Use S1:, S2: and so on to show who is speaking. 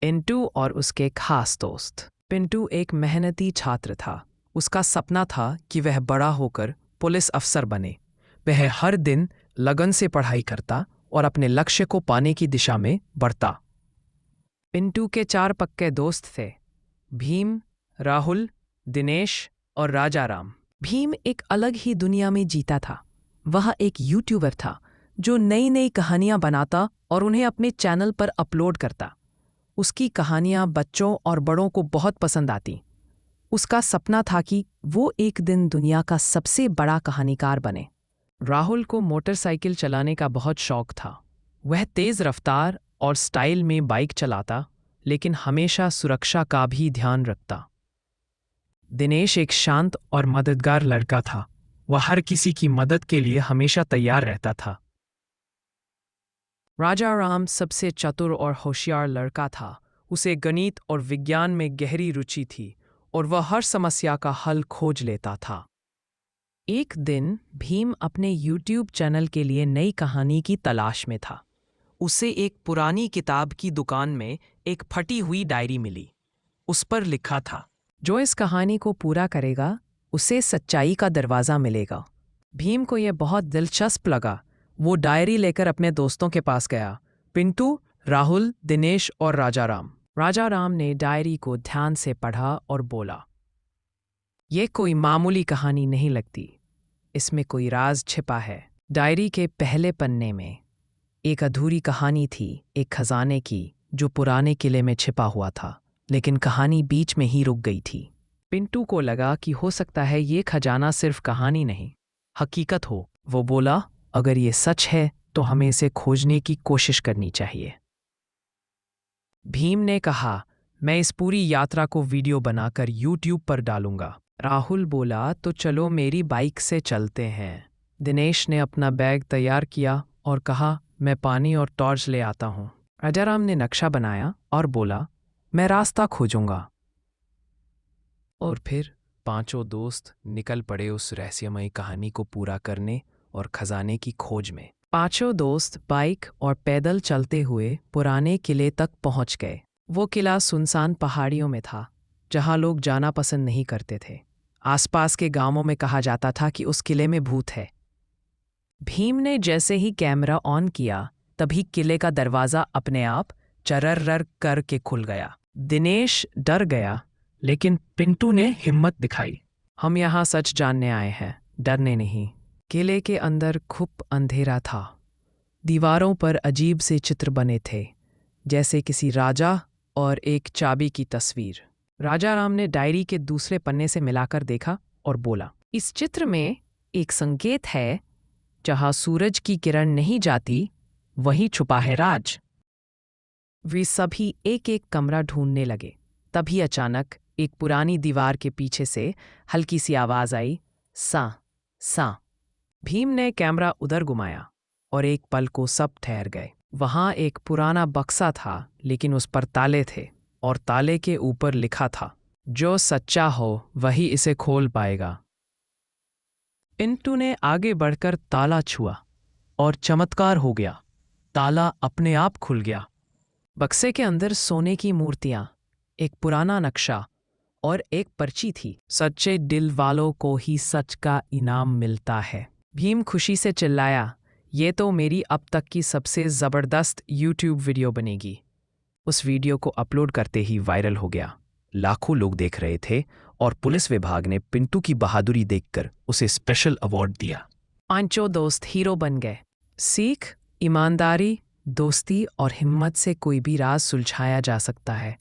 S1: पिंटू और उसके खास दोस्त। पिंटू एक मेहनती छात्र था। उसका सपना था कि वह बड़ा होकर पुलिस अफसर बने। वह हर दिन लगन से पढ़ाई करता और अपने लक्ष्य को पाने की दिशा में बढ़ता। पिंटू के 4 पक्के दोस्त थे: भीम, राहुल, दिनेश और राजाराम। भीम एक अलग ही दुनिया में जीता था। वह एक यूट्यूबर था जो नई नई कहानियां बनाता और उन्हें अपने चैनल पर अपलोड करता। उसकी कहानियां बच्चों और बड़ों को बहुत पसंद आती। उसका सपना था कि वो एक दिन दुनिया का सबसे बड़ा कहानीकार बने। राहुल को मोटरसाइकिल चलाने का बहुत शौक था। वह तेज रफ्तार और स्टाइल में बाइक चलाता, लेकिन हमेशा सुरक्षा का भी ध्यान रखता। दिनेश एक शांत और मददगार लड़का था। वह हर किसी की मदद के लिए हमेशा तैयार रहता था। राजाराम सबसे चतुर और होशियार लड़का था। उसे गणित और विज्ञान में गहरी रुचि थी और वह हर समस्या का हल खोज लेता था। एक दिन भीम अपने YouTube चैनल के लिए नई कहानी की तलाश में था। उसे एक पुरानी किताब की दुकान में एक फटी हुई डायरी मिली। उस पर लिखा था, जो इस कहानी को पूरा करेगा उसे सच्चाई का दरवाज़ा मिलेगा। भीम को यह बहुत दिलचस्प लगा। वो डायरी लेकर अपने दोस्तों के पास गया: पिंटू, राहुल, दिनेश और राजाराम। राजाराम ने डायरी को ध्यान से पढ़ा और बोला, ये कोई मामूली कहानी नहीं लगती। इसमें कोई राज छिपा है। डायरी के पहले पन्ने में एक अधूरी कहानी थी, एक खजाने की जो पुराने किले में छिपा हुआ था, लेकिन कहानी बीच में ही रुक गई थी। पिंटू को लगा कि हो सकता है ये खजाना सिर्फ कहानी नहीं, हकीकत हो। वो बोला, अगर ये सच है तो हमें इसे खोजने की कोशिश करनी चाहिए। भीम ने कहा, मैं इस पूरी यात्रा को वीडियो बनाकर YouTube पर डालूंगा। राहुल बोला, तो चलो मेरी बाइक से चलते हैं। दिनेश ने अपना बैग तैयार किया और कहा, मैं पानी और टॉर्च ले आता हूँ। राजाराम ने नक्शा बनाया और बोला, मैं रास्ता खोजूंगा। और फिर 5 दोस्त निकल पड़े उस रहस्यमयी कहानी को पूरा करने और खजाने की खोज में। 5 दोस्त बाइक और पैदल चलते हुए पुराने किले तक पहुंच गए। वो किला सुनसान पहाड़ियों में था, जहां लोग जाना पसंद नहीं करते थे। आसपास के गांवों में कहा जाता था कि उस किले में भूत है। भीम ने जैसे ही कैमरा ऑन किया, तभी किले का दरवाज़ा अपने आप चरर करके खुल गया। दिनेश डर गया, लेकिन पिंटू ने हिम्मत दिखाई। हम यहाँ सच जानने आए हैं, डरने नहीं। किले के अंदर खूब अंधेरा था। दीवारों पर अजीब से चित्र बने थे, जैसे किसी राजा और एक चाबी की तस्वीर। राजाराम ने डायरी के दूसरे पन्ने से मिलाकर देखा और बोला, इस चित्र में एक संकेत है, जहां सूरज की किरण नहीं जाती वहीं छुपा है राज। वे सभी एक एक कमरा ढूंढने लगे। तभी अचानक एक पुरानी दीवार के पीछे से हल्की सी आवाज आई, सा सा। भीम ने कैमरा उधर घुमाया और एक पल को सब ठहर गए। वहां एक पुराना बक्सा था, लेकिन उस पर ताले थे और ताले के ऊपर लिखा था, जो सच्चा हो वही इसे खोल पाएगा। पिंटू ने आगे बढ़कर ताला छुआ और चमत्कार हो गया। ताला अपने आप खुल गया। बक्से के अंदर सोने की मूर्तियां, एक पुराना नक्शा और एक पर्ची थी, सच्चे दिल वालों को ही सच का इनाम मिलता है। भीम खुशी से चिल्लाया, ये तो मेरी अब तक की सबसे ज़बरदस्त YouTube वीडियो बनेगी। उस वीडियो को अपलोड करते ही वायरल हो गया। लाखों लोग देख रहे थे और पुलिस विभाग ने पिंटू की बहादुरी देखकर उसे स्पेशल अवार्ड दिया। 5 दोस्त हीरो बन गए। सीख, ईमानदारी, दोस्ती और हिम्मत से कोई भी राज सुलझाया जा सकता है।